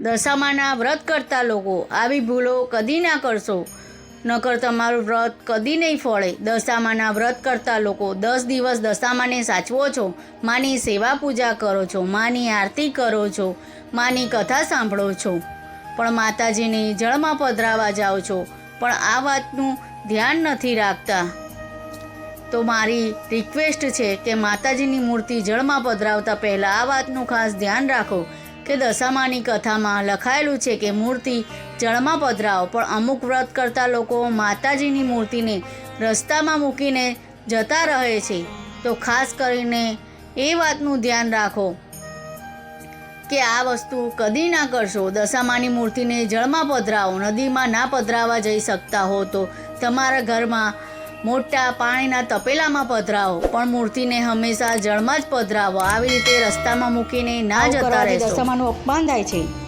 દશામાના વ્રત કરતા લોકો આવી ભૂલો કદી ના કરશો, નકર તમારું વ્રત કદી નહીં ફળે। દશામાના વ્રત કરતા લોકો 10 દિવસ દશામાને સાચવો છો, માની સેવા પૂજા કરો છો, માની આરતી કરો છો, માની કથા સાંભળો છો, પણ માતાજીને જળમાં પધરાવા જાઓ છો, પણ આ વાતનું ધ્યાન નથી રાખતા। તો મારી રિક્વેસ્ટ છે કે માતાજીની મૂર્તિ જળમાં પધરાવતા પહેલાં આ વાતનું ખાસ ધ્યાન રાખો કે દશામાની કથામાં લખાયેલું છે કે મૂર્તિ જળમાં પધરાવો, પણ અમુક વ્રત કરતા લોકો માતાજીની મૂર્તિને રસ્તામાં મૂકીને જતા રહે છે। તો ખાસ કરીને એ વાતનું ધ્યાન રાખો કે આ વસ્તુ કદી ના કરશો। દશામાની મૂર્તિને જળમાં પધરાવો, નદીમાં ના પધરાવા જઈ શકતા હો તો તમારા ઘરમાં મોટા પાણીના તપેલામાં પધરાવો, પણ મૂર્તિને હંમેશા જળમાં જ પધરાવો। આવી રીતે રસ્તામાં મૂકીને ના જતા રહેશો। દશામાનું અપમાન થાય છે।